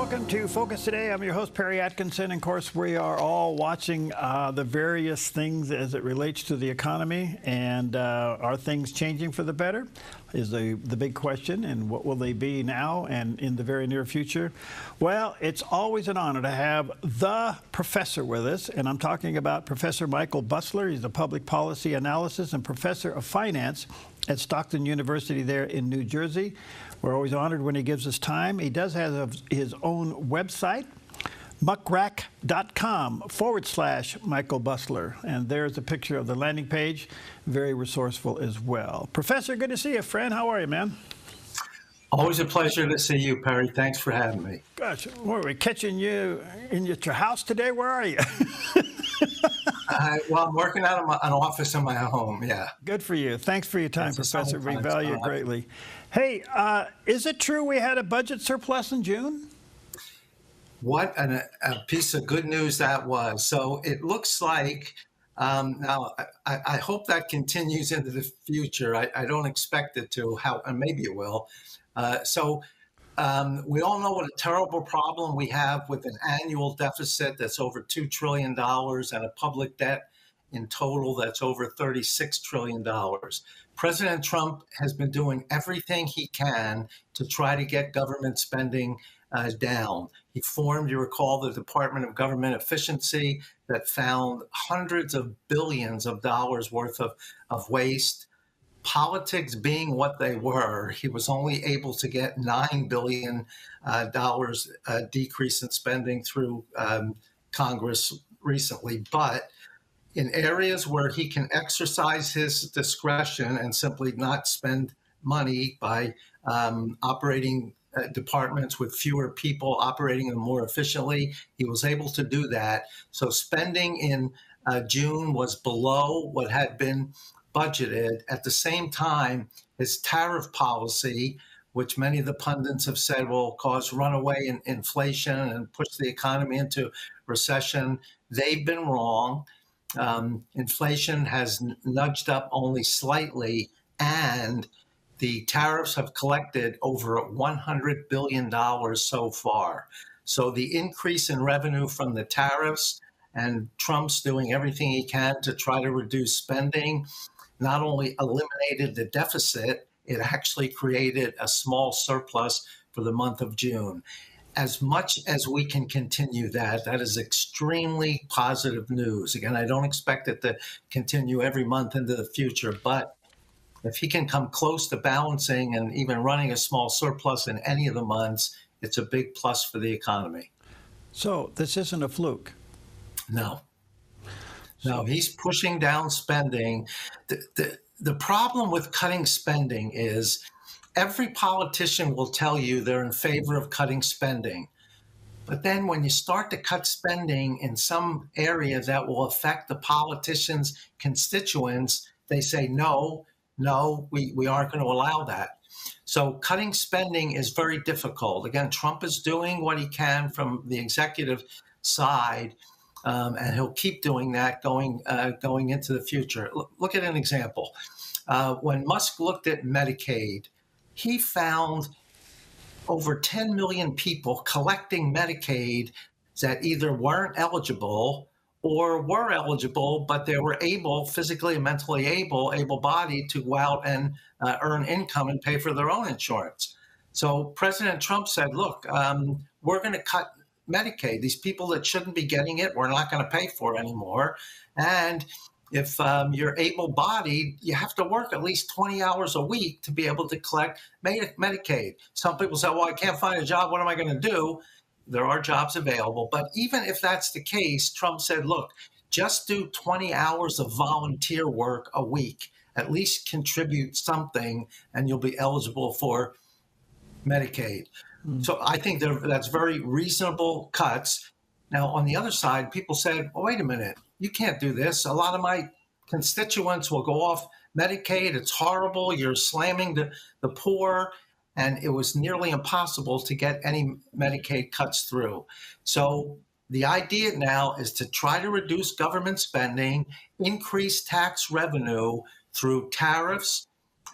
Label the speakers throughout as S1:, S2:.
S1: Welcome to Focus Today. I'm your host, Perry Atkinson. And of course, we are all watching the various things as it relates to the economy. And are things changing for the better is the big question. And what will they be now and in the very near future? Well, it's always an honor to have the professor with us. And I'm talking about Professor Michael Busler. He's a public policy analysis and professor of finance at Stockton University there in New Jersey. We're always honored when he gives us time. He does have his own website, muckrack.com/Michael Busler. And there's a picture of the landing page. Very resourceful as well. Professor, good to see you, friend. How are you, man?
S2: Always a pleasure to see you, Perry. Thanks for having me.
S1: Gosh, were we catching you at your house today? Where are you?
S2: Well, I'm working out of an office in my home, yeah.
S1: Good for you. Thanks for your time, Professor. We value it greatly. Hey, is it true we had a budget surplus in June?
S2: What a piece of good news that was. So it looks like, now I hope that continues into the future. I don't expect it to, and maybe it will. We all know what a terrible problem we have with an annual deficit that's over $2 trillion and a public debt in total that's over $36 trillion. President Trump has been doing everything he can to try to get government spending down. He formed, you recall, the Department of Government Efficiency that found hundreds of billions of dollars worth of waste. Politics being what they were, he was only able to get $9 billion decrease in spending through Congress recently. But in areas where he can exercise his discretion and simply not spend money by operating departments with fewer people, operating them more efficiently, he was able to do that. So spending in June was below what had been budgeted. At the same time, his tariff policy, which many of the pundits have said will cause runaway inflation and push the economy into recession, they've been wrong. Inflation has nudged up only slightly, and the tariffs have collected over $100 billion so far. So the increase in revenue from the tariffs and Trump's doing everything he can to try to reduce spending not only eliminated the deficit, it actually created a small surplus for the month of June. As much as we can continue that is extremely positive news. Again, I don't expect it to continue every month into the future, but if he can come close to balancing and even running a small surplus in any of the months, it's a big plus for the economy.
S1: So this isn't a fluke?
S2: No. No, he's pushing down spending. The problem with cutting spending is every politician will tell you they're in favor of cutting spending. But then when you start to cut spending in some area that will affect the politicians' constituents, they say, no, we aren't going to allow that. So cutting spending is very difficult. Again, Trump is doing what he can from the executive side, and he'll keep doing that going into the future. Look at an example. When Musk looked at Medicaid, he found over 10 million people collecting Medicaid that either weren't eligible or were eligible, but they were physically and mentally able-bodied to go out and earn income and pay for their own insurance. So President Trump said, look, we're going to cut Medicaid. These people that shouldn't be getting it, we're not going to pay for anymore. And if you're able-bodied, you have to work at least 20 hours a week to be able to collect Medicaid. Some people say, well, I can't find a job. What am I going to do? There are jobs available. But even if that's the case, Trump said, look, just do 20 hours of volunteer work a week. At least contribute something, and you'll be eligible for Medicaid. So I think that's very reasonable cuts. Now, on the other side, people said, well, wait a minute, you can't do this. A lot of my constituents will go off Medicaid. It's horrible. You're slamming the poor. And it was nearly impossible to get any Medicaid cuts through. So the idea now is to try to reduce government spending, increase tax revenue through tariffs,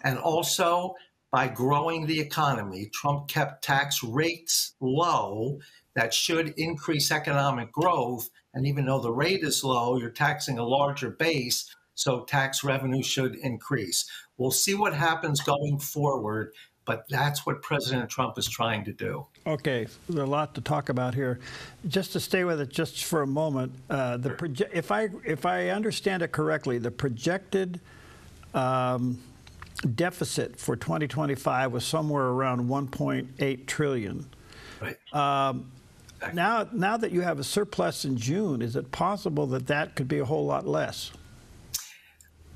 S2: and also by growing the economy. Trump kept tax rates low that should increase economic growth. And even though the rate is low, you're taxing a larger base, so tax revenue should increase. We'll see what happens going forward, but that's what President Trump is trying to do.
S1: Okay, there's a lot to talk about here. Just to stay with it just for a moment, if I understand it correctly, the projected deficit for 2025 was somewhere around 1.8 trillion.
S2: Right.
S1: Now that you have a surplus in June, is it possible that that could be a whole lot less?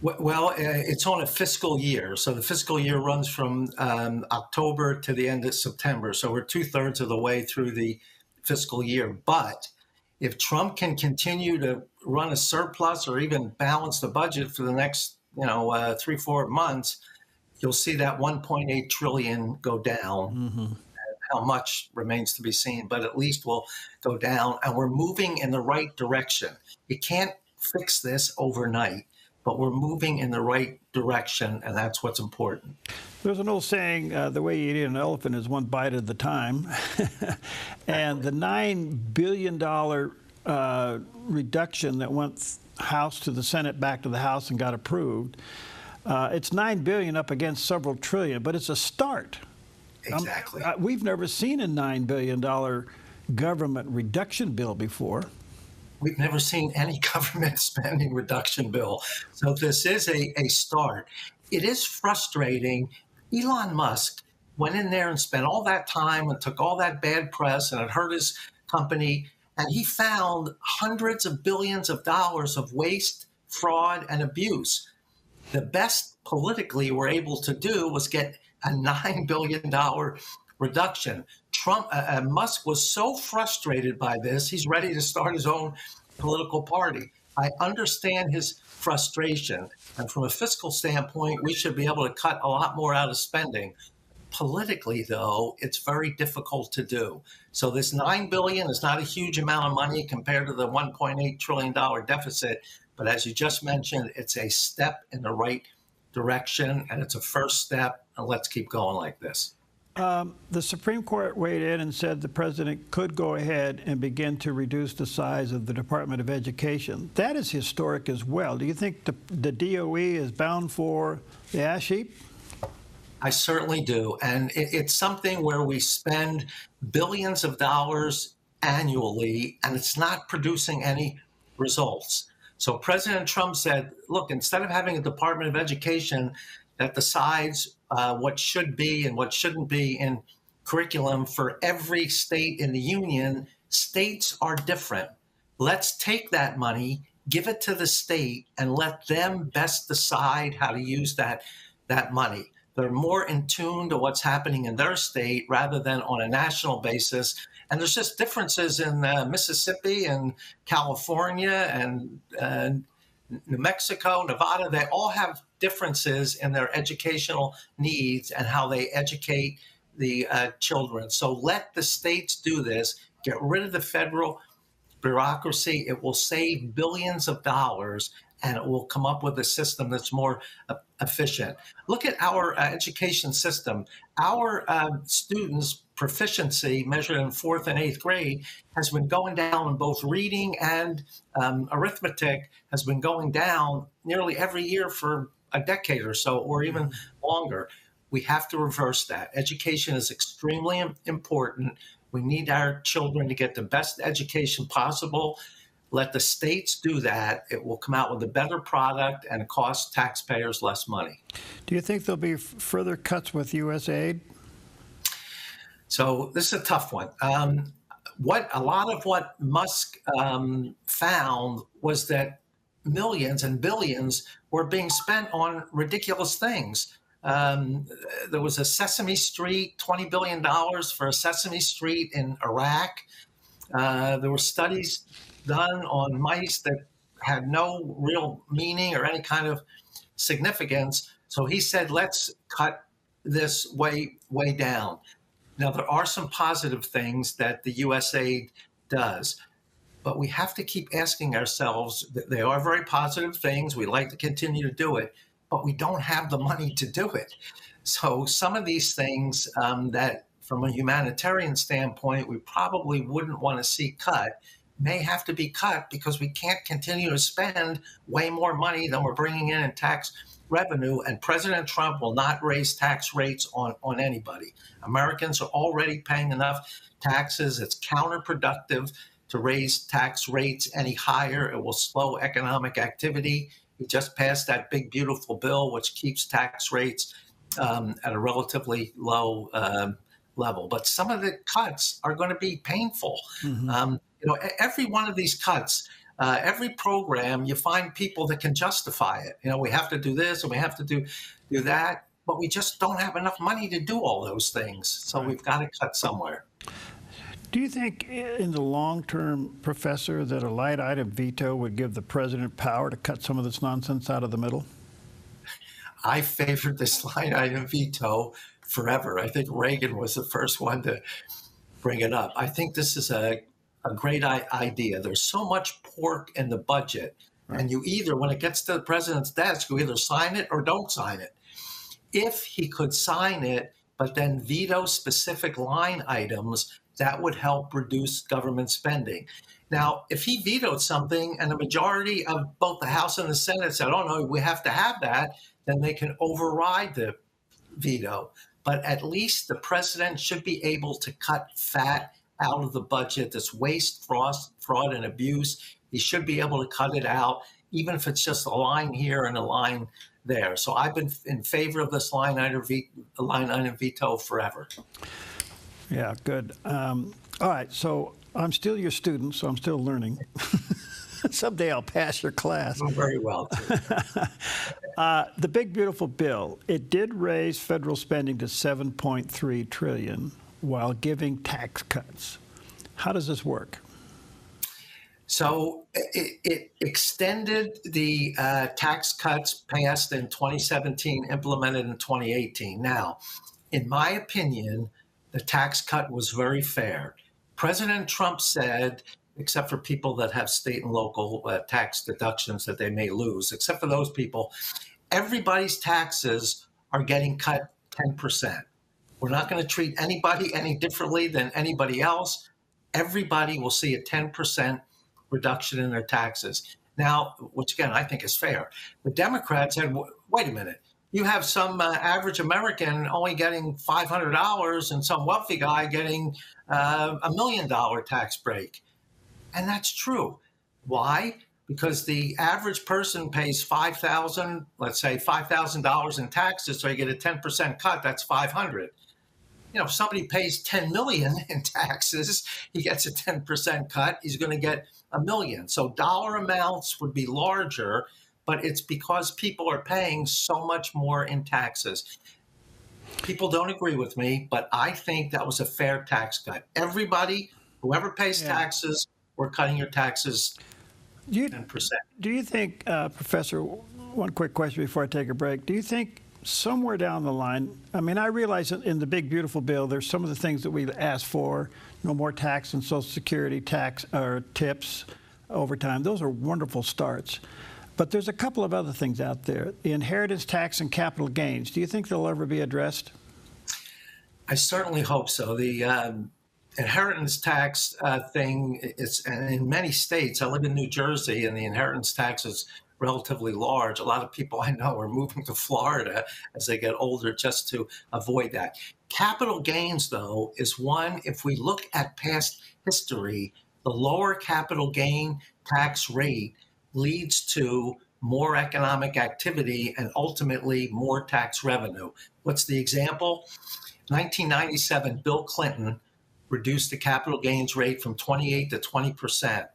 S2: Well, it's on a fiscal year. So the fiscal year runs from October to the end of September. So we're 2/3 of the way through the fiscal year. But if Trump can continue to run a surplus or even balance the budget for the next 3-4 months, you'll see that 1.8 trillion go down.
S1: Mm-hmm.
S2: How much remains to be seen, but at least we'll go down, and we're moving in the right direction. You can't fix this overnight, but we're moving in the right direction, and that's what's important.
S1: There's an old saying, the way you eat an elephant is one bite at a time. And the $9 billion reduction that went House to the Senate, back to the House, and got approved, it's $9 billion up against several trillion, but it's a start.
S2: Exactly.
S1: We've never seen a $9 billion government reduction bill before.
S2: We've never seen any government spending reduction bill. So this is a start. It is frustrating. Elon Musk went in there and spent all that time and took all that bad press, and it hurt his company. And he found hundreds of billions of dollars of waste, fraud, and abuse. The best politically we're able to do was get a $9 billion reduction. Musk was so frustrated by this, he's ready to start his own political party. I understand his frustration. And from a fiscal standpoint, we should be able to cut a lot more out of spending. Politically, though, it's very difficult to do. So this $9 billion is not a huge amount of money compared to the $1.8 trillion deficit. But as you just mentioned, it's a step in the right direction, and it's a first step, and let's keep going like this.
S1: The Supreme Court weighed in and said the president could go ahead and begin to reduce the size of the Department of Education. That is historic as well. Do you think the DOE is bound for the ash heap?
S2: I certainly do. And it's something where we spend billions of dollars annually, and it's not producing any results. So President Trump said, look, instead of having a Department of Education that decides what should be and what shouldn't be in curriculum for every state in the union, states are different. Let's take that money, give it to the state, and let them best decide how to use that money. They're more in tune to what's happening in their state rather than on a national basis. And there's just differences in Mississippi and California and New Mexico, Nevada. They all have differences in their educational needs and how they educate the children. So let the states do this. Get rid of the federal bureaucracy. It will save billions of dollars, and it will come up with a system that's more efficient. Look at our education system. Our students' proficiency measured in 4th and 8th grade has been going down in both reading and arithmetic has been going down nearly every year for a decade or so, or even longer. We have to reverse that. Education is extremely important. We need our children to get the best education possible. Let the states do that. It will come out with a better product and cost taxpayers less money.
S1: Do you think there'll be further cuts with U.S. aid?
S2: So this is a tough one. A lot of what Musk found was that millions and billions were being spent on ridiculous things. There was a Sesame Street, $20 billion for a Sesame Street in Iraq. There were studies done on mice that had no real meaning or any kind of significance. So he said, let's cut this way down. Now, there are some positive things that the USAID does, but we have to keep asking ourselves that they are very positive things. We like to continue to do it, but we don't have the money to do it. So some of these things that from a humanitarian standpoint, we probably wouldn't want to see cut, may have to be cut because we can't continue to spend way more money than we're bringing in tax revenue. And President Trump will not raise tax rates on anybody. Americans are already paying enough taxes. It's counterproductive to raise tax rates any higher. It will slow economic activity. He just passed that big, beautiful bill, which keeps tax rates at a relatively low level. But some of the cuts are going to be painful. Every one of these cuts, every program, you find people that can justify it. We have to do this and we have to do that, but we just don't have enough money to do all those things. So we've got to cut somewhere.
S1: Do you think in the long term, Professor, that a light item veto would give the president power to cut some of this nonsense out of the middle?
S2: I favored this light item veto forever. I think Reagan was the first one to bring it up. I think this is a great idea. There's so much pork in the budget, and you either, when it gets to the president's desk, you either sign it or don't sign it. If he could sign it, but then veto specific line items, that would help reduce government spending. Now, if he vetoed something and the majority of both the House and the Senate said, oh, no, we have to have that, then they can override the veto. But at least the president should be able to cut fat out of the budget, this waste, fraud, and abuse. He should be able to cut it out, even if it's just a line here and a line there. So I've been in favor of this line item veto forever.
S1: Yeah, good. All right, so I'm still your student, so I'm still learning. Someday I'll pass your class.
S2: Oh, very well.
S1: The big, beautiful bill, it did raise federal spending to $7.3 trillion while giving tax cuts. How does this work?
S2: So it extended the tax cuts passed in 2017, implemented in 2018. Now, in my opinion, the tax cut was very fair. President Trump said, except for people that have state and local tax deductions that they may lose, except for those people, everybody's taxes are getting cut 10%. We're not going to treat anybody any differently than anybody else. Everybody will see a 10% reduction in their taxes. Now, which again, I think is fair. The Democrats said, wait a minute, you have some average American only getting $500 and some wealthy guy getting $1 million tax break. And that's true. Why? Because the average person pays $5,000 in taxes, so you get a 10% cut, that's $500. If somebody pays $10 million in taxes, he gets a 10% cut, he's going to get $1 million. So dollar amounts would be larger, but it's because people are paying so much more in taxes. People don't agree with me, but I think that was a fair tax cut. Everybody, whoever pays taxes, we're cutting your taxes 10%.
S1: Do you think, Professor, one quick question before I take a break, do you think somewhere down the line, I mean, I realize in the big, beautiful bill, there's some of the things that we asked for, no more tax and Social Security tax or tips, overtime. Those are wonderful starts. But there's a couple of other things out there. The inheritance tax and capital gains. Do you think they'll ever be addressed?
S2: I certainly hope so. The inheritance tax thing, and in many states, I live in New Jersey, and the inheritance tax is relatively large. A lot of people I know are moving to Florida as they get older just to avoid that. Capital gains, though, is one, if we look at past history, the lower capital gain tax rate leads to more economic activity and ultimately more tax revenue. What's the example? 1997, Bill Clinton reduced the capital gains rate from 28 to 20%.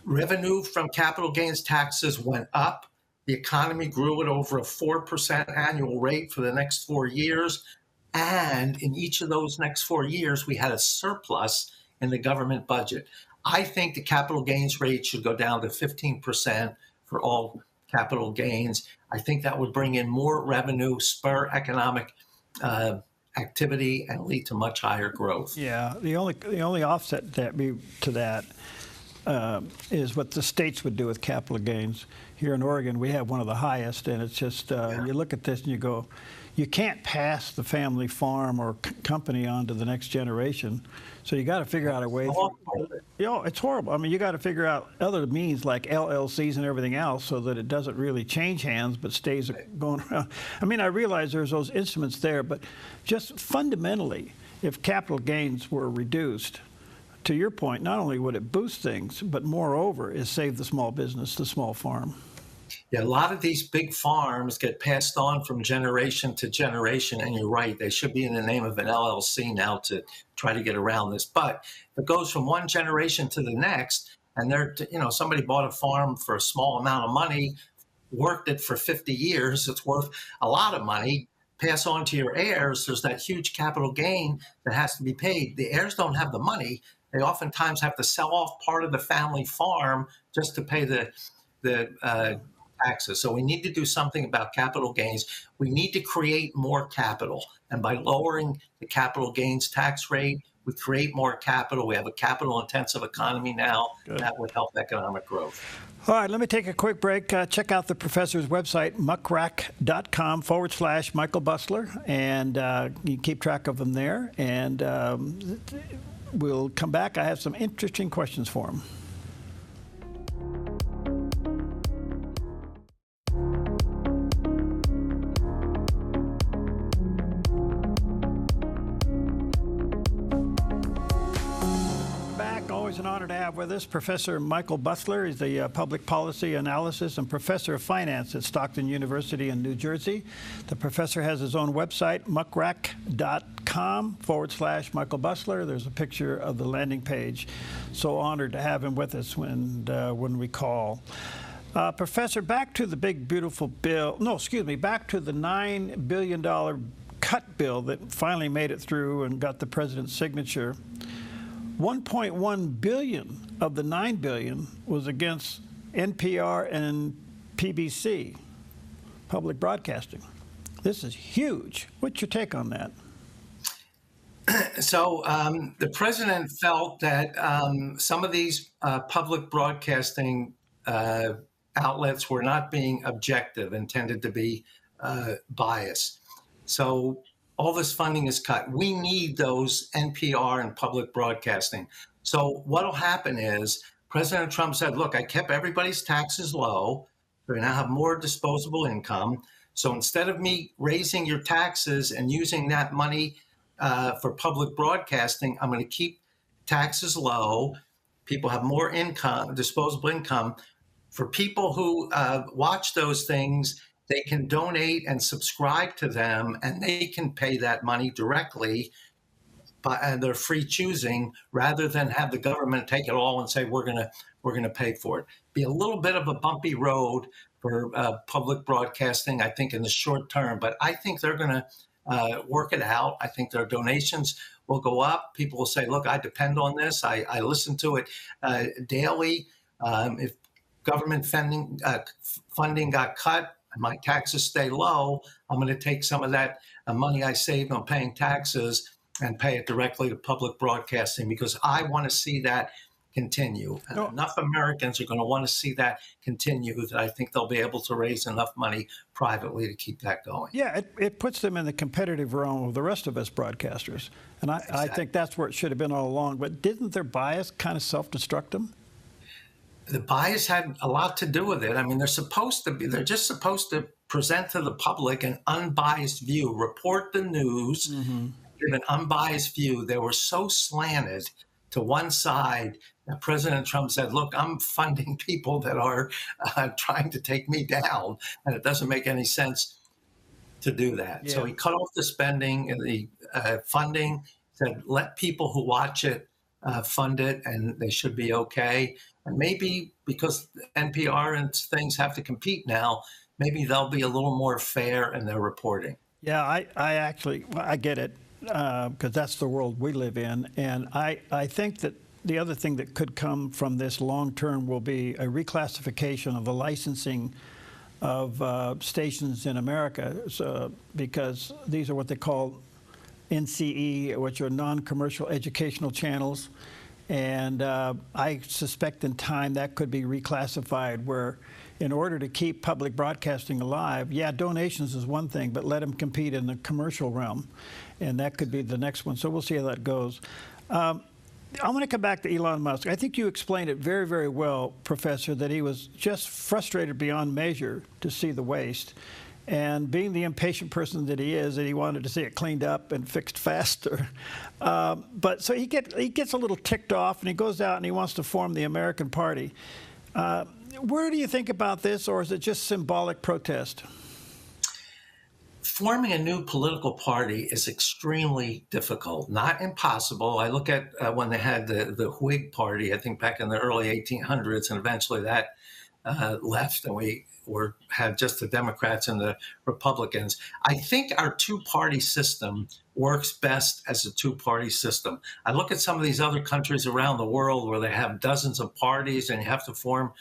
S2: Revenue from capital gains taxes went up. The economy grew at over a 4% annual rate for the next 4 years. And in each of those next 4 years, we had a surplus in the government budget. I think the capital gains rate should go down to 15% for all capital gains. I think that would bring in more revenue, spur economic activity, and lead to much higher growth.
S1: Yeah, the only offset to that is what the states would do with capital gains. Here in Oregon, we have one of the highest, and it's just, you look at this and you go, you can't pass the family farm or company on to the next generation. So you got to figure out a way. It's horrible. I mean, you got to figure out other means like LLCs and everything else so that it doesn't really change hands but stays going around. I mean, I realize there's those instruments there, but just fundamentally, if capital gains were reduced, to your point, not only would it boost things, but moreover, it save the small business, the small farm.
S2: Yeah, a lot of these big farms get passed on from generation to generation, and you're right, they should be in the name of an LLC now to try to get around this. But if it goes from one generation to the next, and somebody bought a farm for a small amount of money, worked it for 50 years, it's worth a lot of money, pass on to your heirs, there's that huge capital gain that has to be paid. The heirs don't have the money. They oftentimes have to sell off part of the family farm just to pay the taxes. So we need to do something about capital gains. We need to create more capital. And by lowering the capital gains tax rate, we create more capital. We have a capital-intensive economy now. Good. That would help economic growth.
S1: All right, let me take a quick break. Check out the professor's website, muckrack.com/Michael Busler, and you can keep track of them there. And we'll come back. I have some interesting questions for him. An honor to have with us Professor Michael Busler. He's the Public Policy Analysis and Professor of Finance at Stockton University in New Jersey. The professor has his own website, muckrack.com/Michael Busler. There's a picture of the landing page. So honored to have him with us when we call. Professor, back to the big, beautiful bill. No, excuse me, back to the $9 billion cut bill that finally made it through and got the president's signature. 1.1 billion of the 9 billion was against NPR and PBC, public broadcasting. This is huge. What's your take on that?
S2: So the president felt that some of these public broadcasting outlets were not being objective and tended to be biased. So all this funding is cut. We need those NPR and public broadcasting. So what'll happen is President Trump said, look, I kept everybody's taxes low. They're going to have more disposable income. So instead of me raising your taxes and using that money for public broadcasting, I'm going to keep taxes low. People have more income, disposable income. For people who watch those things, they can donate and subscribe to them, and they can pay that money directly by their free choosing, rather than have the government take it all and say we're gonna pay for it. Be a little bit of a bumpy road for public broadcasting, I think, in the short term, but I think they're gonna work it out. I think their donations will go up. People will say, look, I depend on this. I listen to it daily. If government funding got cut, my taxes stay low, I'm going to take some of that money I saved on paying taxes and pay it directly to public broadcasting, because I want to see that continue. No. Enough Americans are going to want to see that continue that I think they'll be able to raise enough money privately to keep that going.
S1: Yeah, it puts them in the competitive realm of the rest of us broadcasters. And exactly. I think that's where it should have been all along. But didn't their bias kind of self-destruct them?
S2: The bias had a lot to do with it. I mean, they're just supposed to present to the public an unbiased view, report the news, give an unbiased view. They were so slanted to one side that President Trump said, look, I'm funding people that are trying to take me down, and it doesn't make any sense to do that. Yeah. So he cut off the spending and the funding, said, let people who watch it fund it, and they should be okay. And maybe because NPR and things have to compete now, maybe they'll be a little more fair in their reporting.
S1: Yeah, I get it, because that's the world we live in. And I think that the other thing that could come from this long term will be a reclassification of the licensing of stations in America, because these are what they call NCE, which are non-commercial educational channels. And I suspect in time that could be reclassified where in order to keep public broadcasting alive, yeah, donations is one thing, but let them compete in the commercial realm. And that could be the next one. So we'll see how that goes. I want to come back to Elon Musk. I think you explained it very, very well, Professor, that he was just frustrated beyond measure to see the waste. And being the impatient person that he is, that he wanted to see it cleaned up and fixed faster. But so he gets a little ticked off, and he goes out and he wants to form the American Party. Where do you think about this, or is it just symbolic protest?
S2: Forming a new political party is extremely difficult, not impossible. I look at when they had the Whig Party, I think back in the early 1800s, and eventually that left, and we had just the Democrats and the Republicans. I think our two-party system works best as a two-party system. I look at some of these other countries around the world where they have dozens of parties and you have to form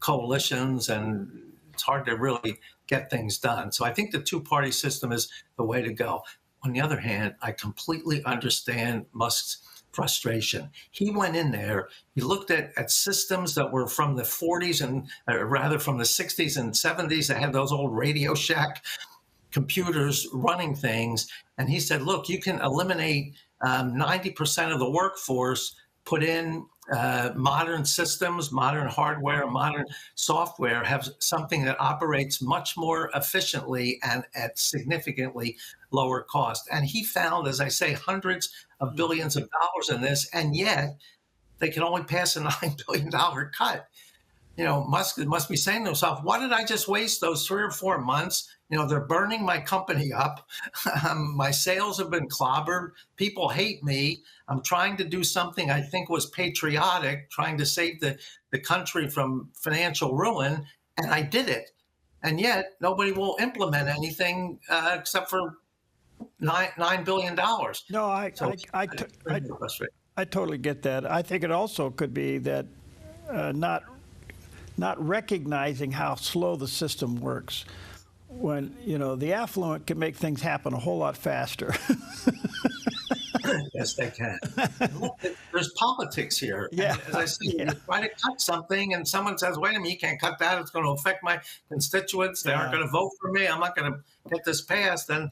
S2: coalitions, and it's hard to really get things done. So I think the two-party system is the way to go. On the other hand, I completely understand Musk's frustration. He went in there, he looked at systems that were from the 40s and rather from the 60s and 70s that had those old Radio Shack computers running things. And he said, look, you can eliminate 90% of the workforce, put in modern systems, modern hardware, modern software, have something that operates much more efficiently and at significantly lower cost. And he found, as I say, hundreds of billions of dollars in this, and yet they can only pass a $9 billion cut. You know, Musk must be saying to himself, why did I just waste those 3 or 4 months? You know, they're burning my company up. My sales have been clobbered. People hate me. I'm trying to do something I think was patriotic, trying to save the country from financial ruin, and I did it. And yet nobody will implement anything except for $9 billion.
S1: No, I totally get that. I think it also could be that not recognizing how slow the system works. When, you know, the affluent can make things happen a whole lot faster.
S2: Yes, they can. Look, there's politics here.
S1: Yeah.
S2: And as I said, you try to cut something and someone says, wait a minute, you can't cut that. It's going to affect my constituents. They aren't going to vote for me. I'm not going to get this passed. And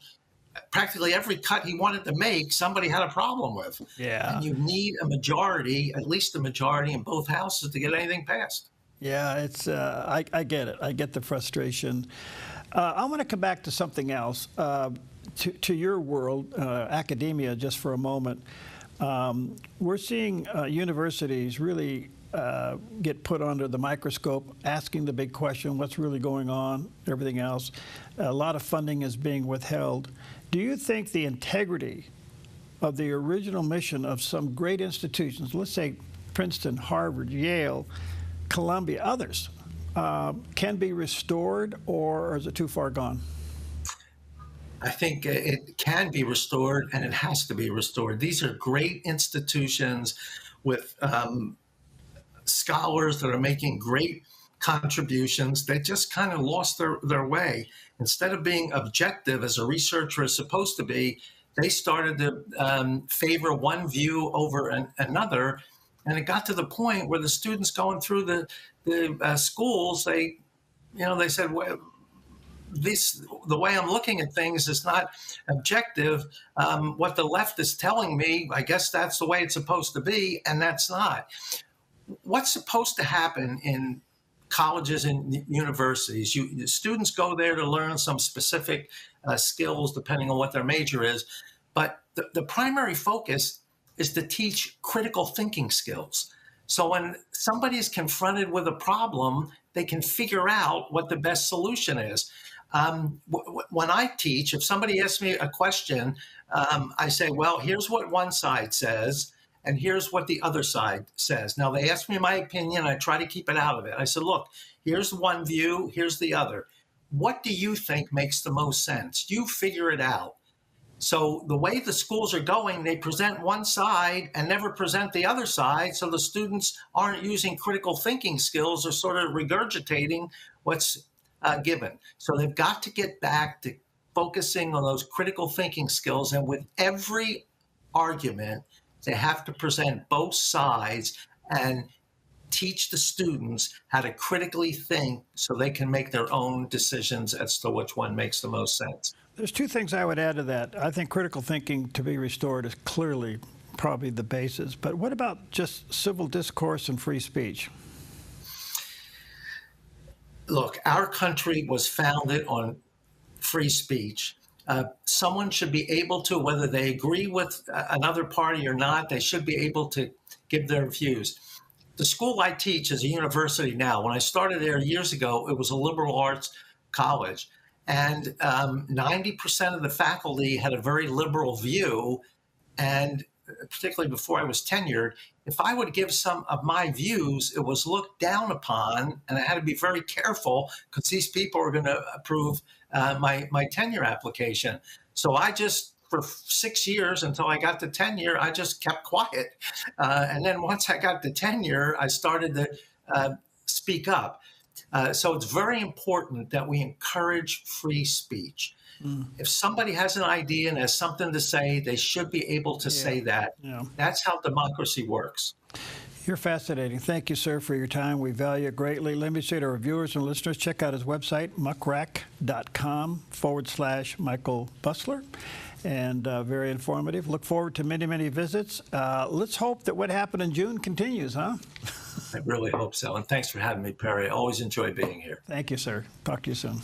S2: practically every cut he wanted to make, somebody had a problem with.
S1: Yeah.
S2: And you need a majority, at least a majority in both houses to get anything passed.
S1: Yeah, it's I get it. I get the frustration. I want to come back to something else, to your world, academia, just for a moment. We're seeing universities really get put under the microscope, asking the big question, what's really going on, everything else. A lot of funding is being withheld. Do you think the integrity of the original mission of some great institutions, let's say Princeton, Harvard, Yale, Columbia, others, can be restored, or is it too far gone?
S2: I think it can be restored, and it has to be restored. These are great institutions with scholars that are making great contributions. They just kind of lost their way. Instead of being objective as a researcher is supposed to be, they started to favor one view over another. And it got to the point where the students going through the schools, they said, well, the way I'm looking at things is not objective. What the left is telling me, I guess that's the way it's supposed to be, and that's not. What's supposed to happen in colleges and universities? Students go there to learn some specific skills, depending on what their major is. But the primary focus is to teach critical thinking skills. So when somebody is confronted with a problem, they can figure out what the best solution is. When I teach, if somebody asks me a question, I say, well, here's what one side says, and here's what the other side says. Now, they ask me my opinion. I try to keep it out of it. I said, look, here's one view, here's the other. What do you think makes the most sense? You figure it out. So the way the schools are going, they present one side and never present the other side. So the students aren't using critical thinking skills, or sort of regurgitating what's given. So they've got to get back to focusing on those critical thinking skills. And with every argument, They have to present both sides and teach the students how to critically think so they can make their own decisions as to which one makes the most sense.
S1: There's two things I would add to that. I think critical thinking to be restored is clearly probably the basis. But what about just civil discourse and free speech?
S2: Look, our country was founded on free speech. Someone should be able to, whether they agree with another party or not, they should be able to give their views. The school I teach is a university now. When I started there years ago, it was a liberal arts college. And 90% of the faculty had a very liberal view. And particularly before I was tenured, if I would give some of my views, it was looked down upon. And I had to be very careful because these people were going to approve my tenure application. So I just, for 6 years until I got to tenure, I just kept quiet. And then once I got to tenure, I started to speak up. So it's very important that we encourage free speech. If somebody has an idea and has something to say, they should be able to say that.
S1: Yeah.
S2: That's how democracy works.
S1: You're fascinating. Thank you, sir, for your time. We value it greatly. Let me say to our viewers and listeners, check out his website, muckrack.com/Michael Busler. And very informative. Look forward to many, many visits. Let's hope that what happened in June continues, huh?
S2: I really hope so. And thanks for having me, Perry. I always enjoy being here.
S1: Thank you, sir. Talk to you soon.